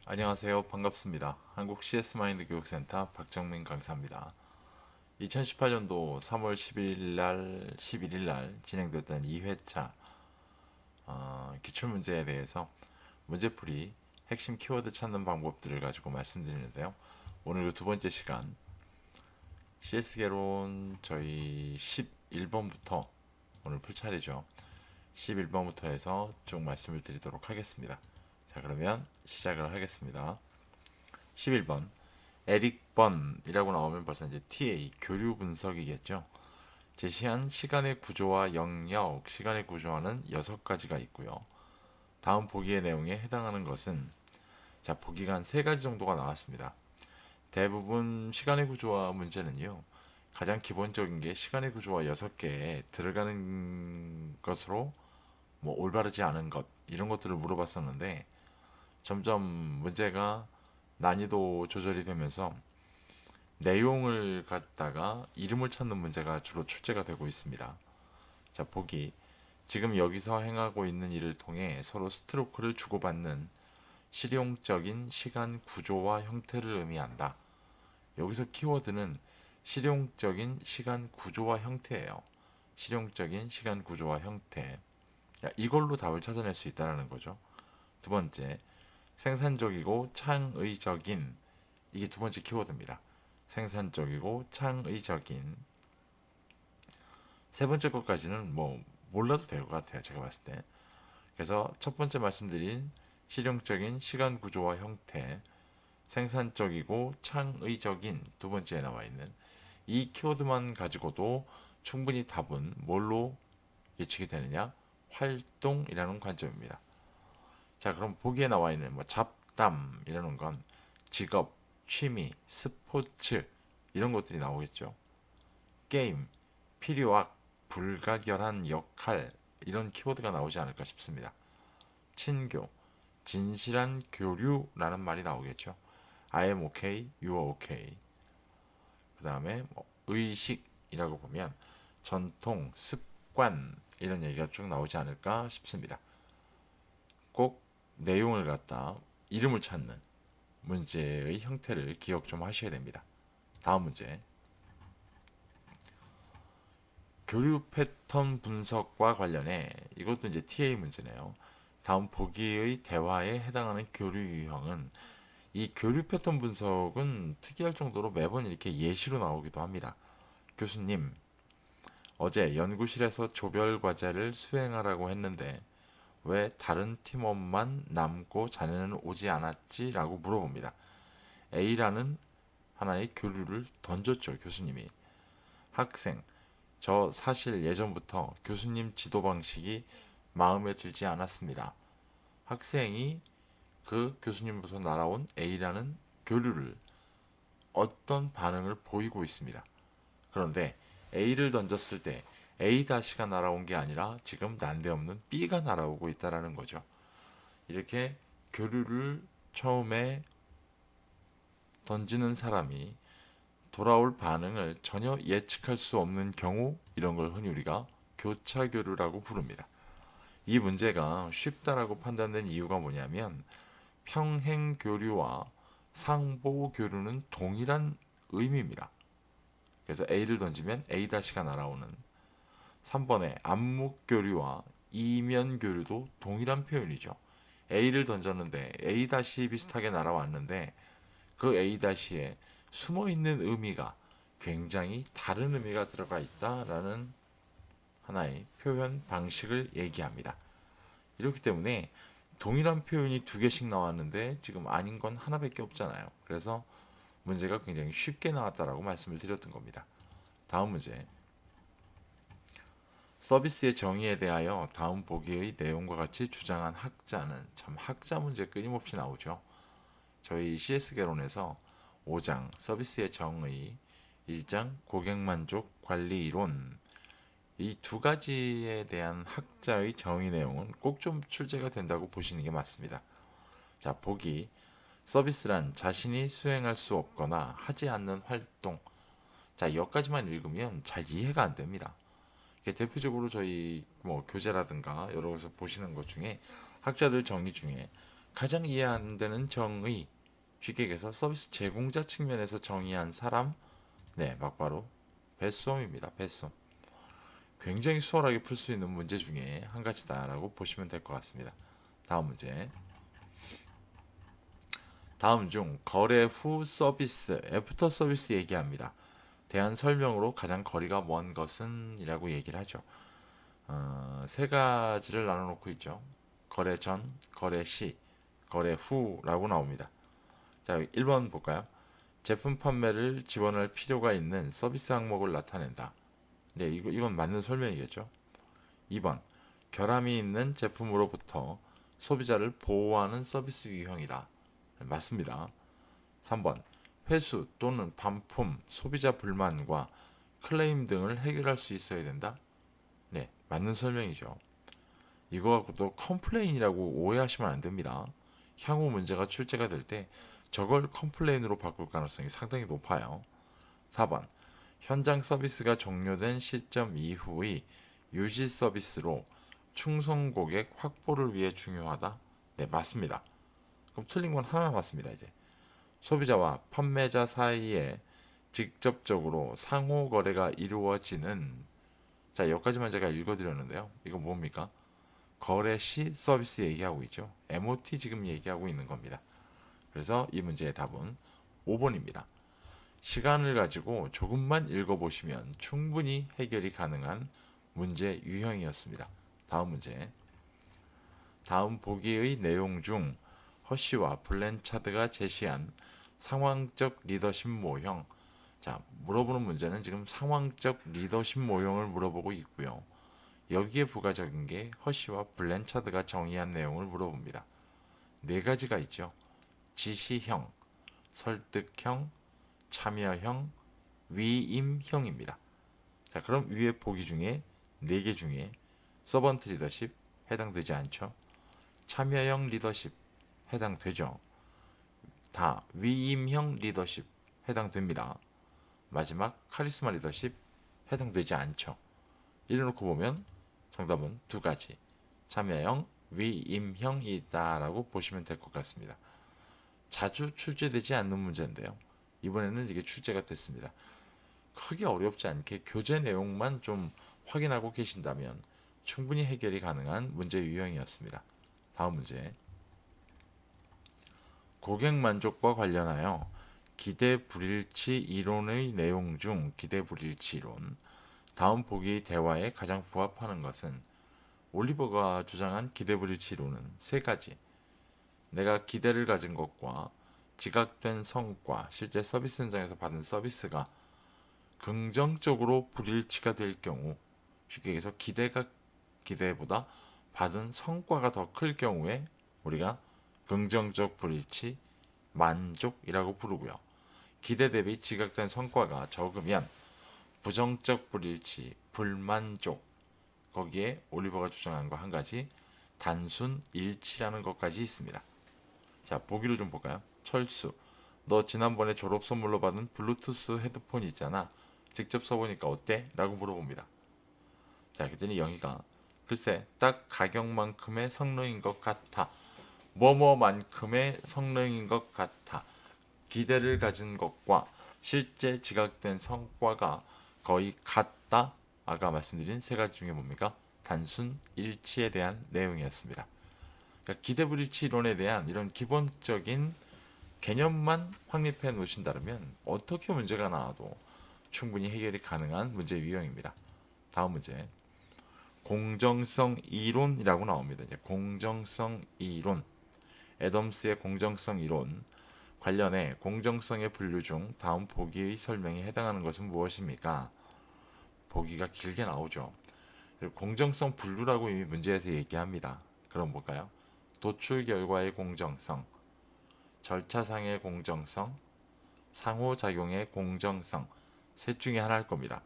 안녕하세요. 반갑습니다. 한국 CS 마인드 교육센터 박정민 강사입니다. 2018년도 3월 11일 날 진행됐던 2회차 기출문제에 대해서 문제풀이 핵심 키워드 찾는 방법들을 가지고 말씀드리는데요. 오늘 두 번째 시간 CS개론 저희 11번부터 오늘 풀 차례죠. 11번부터 해서 쭉 말씀을 드리도록 하겠습니다. 자, 그러면 시작을 하겠습니다. 11번 에릭 번이라고 나오면 벌써 이제 TA 교류 분석이겠죠. 제시한 시간의 구조와 영역, 시간의 구조와는 6가지가 있고요. 다음 보기의 내용에 해당하는 것은 자, 보기가 한 3가지 정도가 나왔습니다. 대부분 시간의 구조와 문제는요. 가장 기본적인 게 시간의 구조와 6개에 들어가는 것으로 뭐 올바르지 않은 것 이런 것들을 물어봤었는데 점점 문제가 난이도 조절이 되면서 내용을 갖다가 이름을 찾는 문제가 주로 출제가 되고 있습니다. 자, 보기. 지금 여기서 행하고 있는 일을 통해 서로 스트로크를 주고받는 실용적인 시간 구조와 형태를 의미한다. 여기서 키워드는 실용적인 시간 구조와 형태예요. 실용적인 시간 구조와 형태. 이걸로 답을 찾아낼 수 있다는 거죠. 두 번째, 생산적이고 창의적인. 이게 두 번째 키워드입니다. 생산적이고 창의적인. 세 번째 것까지는 뭐 몰라도 될 것 같아요. 제가 봤을 때. 그래서 첫 번째 말씀드린 실용적인 시간 구조와 형태, 생산적이고 창의적인 두 번째에 나와 있는 이 키워드만 가지고도 충분히 답은 뭘로 예측이 되느냐? 활동이라는 관점입니다. 자, 그럼 보기에 나와 있는 뭐 잡담이라는 건 직업, 취미, 스포츠 이런 것들이 나오겠죠. 게임, 필요악, 불가결한 역할 이런 키워드가 나오지 않을까 싶습니다. 친교, 진실한 교류라는 말이 나오겠죠. I am okay, you are okay. 그 다음에 뭐 의식이라고 보면 전통, 습관 이런 얘기가 쭉 나오지 않을까 싶습니다. 꼭 내용을 갖다 이름을 찾는 문제의 형태를 기억 좀 하셔야 됩니다. 다음 문제. 교류 패턴 분석과 관련해 이것도 이제 TA 문제네요. 다음 보기의 대화에 해당하는 교류 유형은 이 교류 패턴 분석은 특이할 정도로 매번 이렇게 예시로 나오기도 합니다. 교수님, 어제 연구실에서 조별 과제를 수행하라고 했는데 왜 다른 팀원만 남고 자네는 오지 않았지? 라고 물어봅니다. A라는 하나의 교류를 던졌죠, 교수님이. 학생, 저 사실 예전부터 교수님 지도 방식이 마음에 들지 않았습니다. 학생이 그 교수님부터 날아온 A라는 교류를 어떤 반응을 보이고 있습니다. 그런데 A를 던졌을 때 A-가 날아온 게 아니라 지금 난데없는 B가 날아오고 있다는 거죠. 이렇게 교류를 처음에 던지는 사람이 돌아올 반응을 전혀 예측할 수 없는 경우 이런 걸 흔히 우리가 교차교류라고 부릅니다. 이 문제가 쉽다라고 판단된 이유가 뭐냐면 평행교류와 상보교류는 동일한 의미입니다. 그래서 A를 던지면 A-가 날아오는 3번의 암묵교류와 이면교류도 동일한 표현이죠. A를 던졌는데 A- 비슷하게 날아왔는데 그 A-에 숨어있는 의미가 굉장히 다른 의미가 들어가 있다라는 하나의 표현 방식을 얘기합니다. 이렇기 때문에 동일한 표현이 2개씩 나왔는데 지금 아닌 건 하나밖에 없잖아요. 그래서 문제가 굉장히 쉽게 나왔다라고 말씀을 드렸던 겁니다. 다음 문제. 서비스의 정의에 대하여 다음 보기의 내용과 같이 주장한 학자는 참 학자 문제 끊임없이 나오죠. 저희 CS개론에서 5장 서비스의 정의, 1장 고객만족 관리 이론 이 2가지에 대한 학자의 정의 내용은 꼭 좀 출제가 된다고 보시는 게 맞습니다. 자, 보기. 서비스란 자신이 수행할 수 없거나 하지 않는 활동. 자, 여기까지만 읽으면 잘 이해가 안 됩니다. 대표적으로 저희 뭐 교재라든가 여러 곳에서 보시는 것 중에 학자들 정의 중에 가장 이해 안 되는 정의, 쉽게 얘기해서 서비스 제공자 측면에서 정의한 사람, 네, 막바로 배솜입니다. 배솜. 굉장히 수월하게 풀 수 있는 문제 중에 한 가지다라고 보시면 될 것 같습니다. 다음 문제. 다음 중 거래 후 서비스, 애프터 서비스 얘기합니다. 대한 설명으로 가장 거리가 먼 것은 이라고 얘기를 하죠. 세 가지를 나눠놓고 있죠. 거래 전, 거래 시, 거래 후라고 나옵니다. 자, 1번 볼까요? 제품 판매를 지원할 필요가 있는 서비스 항목을 나타낸다. 네, 이건 맞는 설명이겠죠. 2번, 결함이 있는 제품으로부터 소비자를 보호하는 서비스 유형이다. 네, 맞습니다. 3번, 회수 또는 반품, 소비자 불만과 클레임 등을 해결할 수 있어야 된다. 네, 맞는 설명이죠. 이거 갖고도 컴플레인이라고 오해하시면 안 됩니다. 향후 문제가 출제가 될 때 저걸 컴플레인으로 바꿀 가능성이 상당히 높아요. 4번, 현장 서비스가 종료된 시점 이후의 유지 서비스로 충성 고객 확보를 위해 중요하다. 네, 맞습니다. 그럼 틀린 건 하나 남았습니다. 이제 소비자와 판매자 사이에 직접적으로 상호 거래가 이루어지는, 자, 여기까지만 제가 읽어드렸는데요. 이거 뭡니까? 거래 시 서비스 얘기하고 있죠. MOT 지금 얘기하고 있는 겁니다. 그래서 이 문제의 답은 5번입니다. 시간을 가지고 조금만 읽어보시면 충분히 해결이 가능한 문제 유형이었습니다. 다음 문제. 다음 보기의 내용 중 허쉬와 블렌차드가 제시한 상황적 리더십 모형. 자, 물어보는 문제는 지금 상황적 리더십 모형을 물어보고 있고요. 여기에 부가적인 게 허쉬와 블렌차드가 정의한 내용을 물어봅니다. 네 가지가 있죠. 지시형, 설득형, 참여형, 위임형입니다. 자, 그럼 위에 보기 중에 4개 중에 서번트 리더십 해당되지 않죠. 참여형 리더십 해당되죠. 다 위임형 리더십 해당됩니다. 마지막 카리스마 리더십 해당되지 않죠. 이래놓고 보면 정답은 2가지, 참여형, 위임형이 있다라고 보시면 될 것 같습니다. 자주 출제되지 않는 문제인데요. 이번에는 이게 출제가 됐습니다. 크게 어렵지 않게 교재 내용만 좀 확인하고 계신다면 충분히 해결이 가능한 문제 유형이었습니다. 다음 문제. 고객 만족과 관련하여 기대 불일치 이론의 내용 중 기대 불일치 이론, 다음 보기의 대화에 가장 부합하는 것은? 올리버가 주장한 기대 불일치 이론은 3가지. 내가 기대를 가진 것과 지각된 성과, 실제 서비스 현장에서 받은 서비스가 긍정적으로 불일치가 될 경우, 쉽게 얘기해서 기대보다 받은 성과가 더 클 경우에 우리가 긍정적 불일치, 만족이라고 부르고요. 기대 대비 지각된 성과가 적으면 부정적 불일치, 불만족. 거기에 올리버가 주장한 거 한 가지, 단순 일치라는 것까지 있습니다. 자, 보기를 좀 볼까요? 철수, 너 지난번에 졸업 선물로 받은 블루투스 헤드폰 있잖아. 직접 써보니까 어때? 라고 물어봅니다. 자, 그랬더니 영희가 글쎄 딱 가격만큼의 성능인 것 같아. 뭐뭐만큼의 성능인 것 같아. 기대를 가진 것과 실제 지각된 성과가 거의 같다. 아까 말씀드린 3가지 중에 뭡니까? 단순 일치에 대한 내용이었습니다. 그러니까 기대불일치 이론에 대한 이런 기본적인 개념만 확립해 놓으신다면 어떻게 문제가 나와도 충분히 해결이 가능한 문제 유형입니다. 다음 문제. 공정성 이론이라고 나옵니다. 이제 공정성 이론. 애덤스의 공정성 이론 관련해 공정성의 분류 중 다음 보기의 설명에 해당하는 것은 무엇입니까? 보기가 길게 나오죠. 공정성 분류라고 이미 문제에서 얘기합니다. 그럼 볼까요? 도출 결과의 공정성, 절차상의 공정성, 상호작용의 공정성, 셋 중에 하나일 겁니다.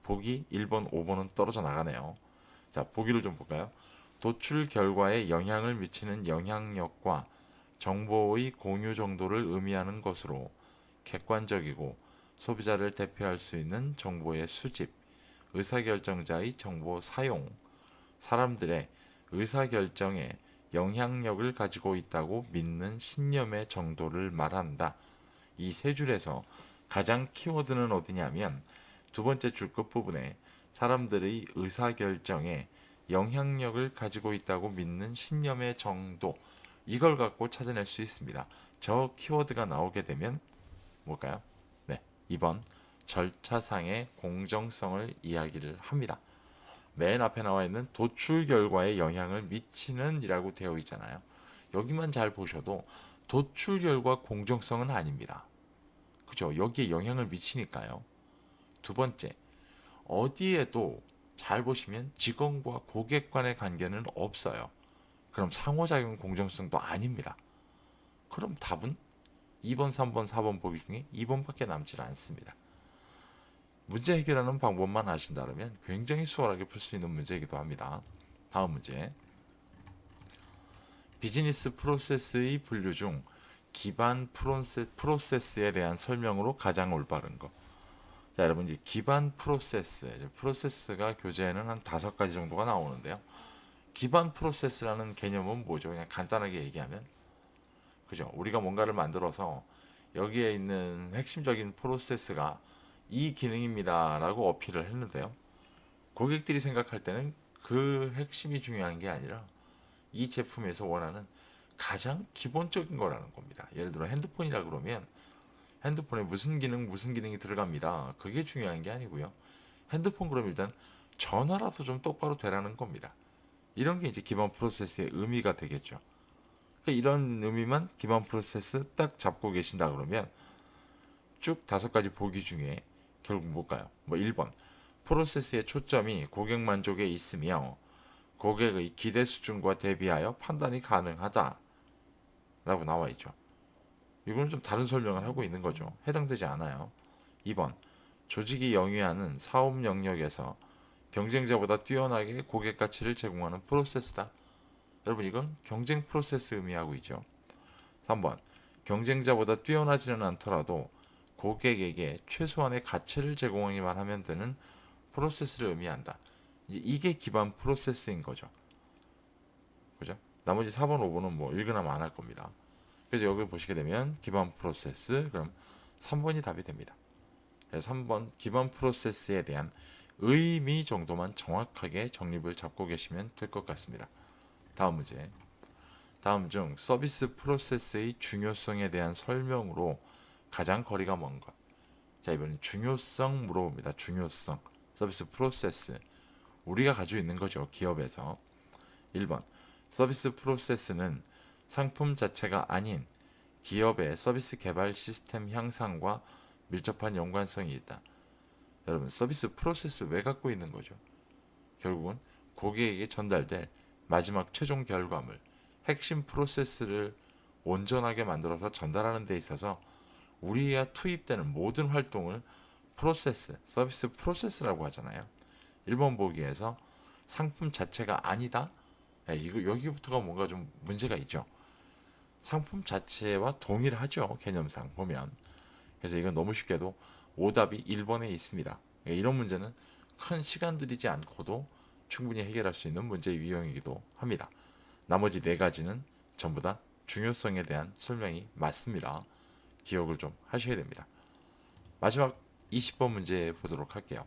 보기 1번, 5번은 떨어져 나가네요. 자, 보기를 좀 볼까요? 도출 결과에 영향을 미치는 영향력과 정보의 공유 정도를 의미하는 것으로 객관적이고 소비자를 대표할 수 있는 정보의 수집, 의사결정자의 정보 사용, 사람들의 의사결정에 영향력을 가지고 있다고 믿는 신념의 정도를 말한다. 이 세 줄에서 가장 키워드는 어디냐면 두 번째 줄 끝부분에 사람들의 의사결정에 영향력을 가지고 있다고 믿는 신념의 정도, 이걸 갖고 찾아낼 수 있습니다. 저 키워드가 나오게 되면 뭘까요? 네, 2번 절차상의 공정성을 이야기를 합니다. 맨 앞에 나와 있는 도출 결과에 영향을 미치는 이라고 되어 있잖아요. 여기만 잘 보셔도 도출 결과 공정성은 아닙니다. 그죠? 여기에 영향을 미치니까요. 두 번째, 어디에도 잘 보시면 직원과 고객 간의 관계는 없어요. 그럼 상호작용 공정성도 아닙니다. 그럼 답은 2번, 3번, 4번 보기 중에 2번밖에 남질 않습니다. 문제 해결하는 방법만 아신다면 굉장히 수월하게 풀 수 있는 문제이기도 합니다. 다음 문제. 비즈니스 프로세스의 분류 중 기반 프로세스에 대한 설명으로 가장 올바른 것. 자, 여러분, 이제 기반 프로세스가 교재에는 한 5가지 정도가 나오는데요. 기반 프로세스라는 개념은 뭐죠? 그냥 간단하게 얘기하면, 그죠? 우리가 뭔가를 만들어서 여기에 있는 핵심적인 프로세스가 이 기능입니다라고 어필을 했는데요. 고객들이 생각할 때는 그 핵심이 중요한 게 아니라 이 제품에서 원하는 가장 기본적인 거라는 겁니다. 예를 들어 핸드폰이라 그러면 핸드폰에 무슨 기능이 들어갑니다. 그게 중요한 게 아니고요. 핸드폰 그럼 일단 전화라도 좀 똑바로 되라는 겁니다. 이런 게 이제 기반 프로세스의 의미가 되겠죠. 그러니까 이런 의미만 기반 프로세스 딱 잡고 계신다 그러면 쭉 5가지 보기 중에 결국 뭘까요? 뭐 1번 프로세스의 초점이 고객 만족에 있으며 고객의 기대 수준과 대비하여 판단이 가능하다 라고 나와 있죠. 이거는 좀 다른 설명을 하고 있는 거죠. 해당되지 않아요. 2번 조직이 영위하는 사업 영역에서 경쟁자보다 뛰어나게 고객 가치를 제공하는 프로세스다. 여러분, 이건 경쟁 프로세스 의미하고 있죠. 3번 경쟁자보다 뛰어나지는 않더라도 고객에게 최소한의 가치를 제공하기만 하면 되는 프로세스를 의미한다. 이게 기반 프로세스인 거죠. 그죠? 나머지 4번, 5번은 뭐 읽으나마 안 할 겁니다. 그래서 여기 보시게 되면 기반 프로세스, 그럼 3번이 답이 됩니다. 그래서 3번 기반 프로세스에 대한 의미 정도만 정확하게 정립을 잡고 계시면 될 것 같습니다. 다음 문제. 다음 중 서비스 프로세스의 중요성에 대한 설명으로 가장 거리가 먼 것. 자, 이번엔 중요성 물어봅니다. 중요성. 서비스 프로세스. 우리가 가지고 있는 거죠. 기업에서. 1번. 서비스 프로세스는 상품 자체가 아닌 기업의 서비스 개발 시스템 향상과 밀접한 연관성이 있다. 여러분, 서비스 프로세스 왜 갖고 있는 거죠? 결국은 고객에게 전달될 마지막 최종 결과물, 핵심 프로세스를 온전하게 만들어서 전달하는 데 있어서 우리가 투입되는 모든 활동을 서비스 프로세스라고 하잖아요. 1번 보기에서 상품 자체가 아니다? 이거 여기부터가 뭔가 좀 문제가 있죠. 상품 자체와 동일하죠. 개념상 보면. 그래서 이건 너무 쉽게도 오답이 1번에 있습니다. 이런 문제는 큰 시간 들이지 않고도 충분히 해결할 수 있는 문제 유형이기도 합니다. 나머지 4가지는 전부 다 중요성에 대한 설명이 맞습니다. 기억을 좀 하셔야 됩니다. 마지막 20번 문제 보도록 할게요.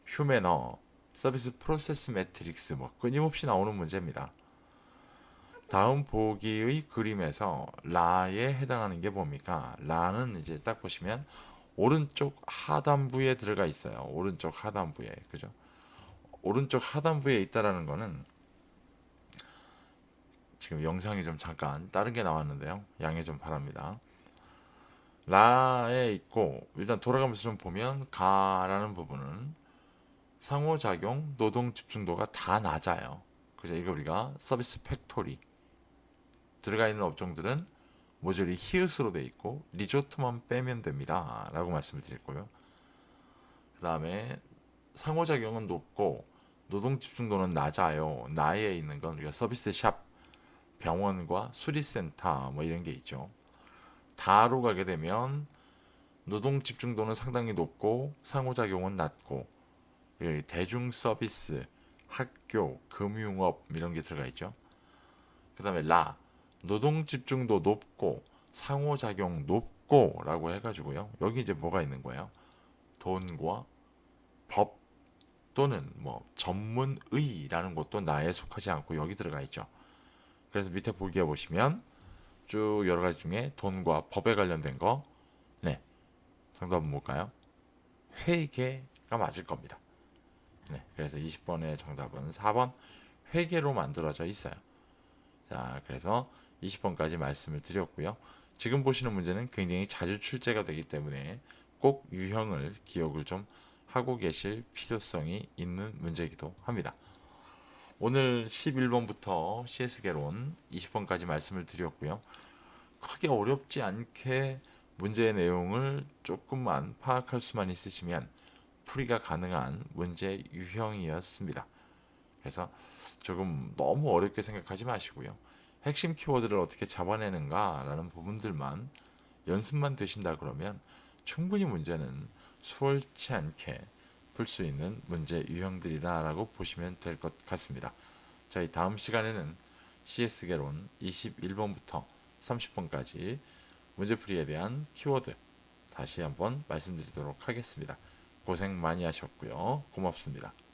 휴메너 서비스 프로세스 매트릭스, 뭐 끊임없이 나오는 문제입니다. 다음 보기의 그림에서 라에 해당하는 게 뭡니까? 라는 이제 딱 보시면 오른쪽 하단부에 들어가 있어요. 오른쪽 하단부에. 그죠? 오른쪽 하단부에 있다라는 거는 지금 영상이 좀 잠깐 다른 게 나왔는데요. 양해 좀 바랍니다. 라에 있고 일단 돌아가면서 좀 보면 가라는 부분은 상호작용, 노동 집중도가 다 낮아요. 그죠? 이거 우리가 서비스 팩토리 들어가 있는 업종들은 모조리 히읗으로 돼 있고 리조트만 빼면 됩니다. 라고 말씀을 드렸고요. 그 다음에 상호작용은 높고 노동 집중도는 낮아요. 나에 있는 건 우리가 서비스 샵, 병원과 수리센터 뭐 이런 게 있죠. 다로 가게 되면 노동 집중도는 상당히 높고 상호작용은 낮고 대중 서비스, 학교, 금융업 이런 게 들어가 있죠. 그 다음에 라, 노동 집중도 높고 상호작용 높고 라고 해가지고요. 여기 이제 뭐가 있는 거예요? 돈과 법 또는 뭐 전문의라는 것도 나에 속하지 않고 여기 들어가 있죠. 그래서 밑에 보기에 보시면 쭉 여러 가지 중에 돈과 법에 관련된 거, 네, 정답은 뭘까요? 회계가 맞을 겁니다. 네, 그래서 20번의 정답은 4번 회계로 만들어져 있어요. 자, 그래서 20번까지 말씀을 드렸고요. 지금 보시는 문제는 굉장히 자주 출제가 되기 때문에 꼭 유형을 기억을 좀 하고 계실 필요성이 있는 문제이기도 합니다. 오늘 11번부터 CS 개론 20번까지 말씀을 드렸고요. 크게 어렵지 않게 문제의 내용을 조금만 파악할 수만 있으시면 풀이가 가능한 문제 유형이었습니다. 그래서 조금 너무 어렵게 생각하지 마시고요. 핵심 키워드를 어떻게 잡아내는가라는 부분들만 연습만 되신다 그러면 충분히 문제는 수월치 않게 풀 수 있는 문제 유형들이다라고 보시면 될 것 같습니다. 저희 다음 시간에는 CS 개론 21번부터 30번까지 문제풀이에 대한 키워드 다시 한번 말씀드리도록 하겠습니다. 고생 많이 하셨고요. 고맙습니다.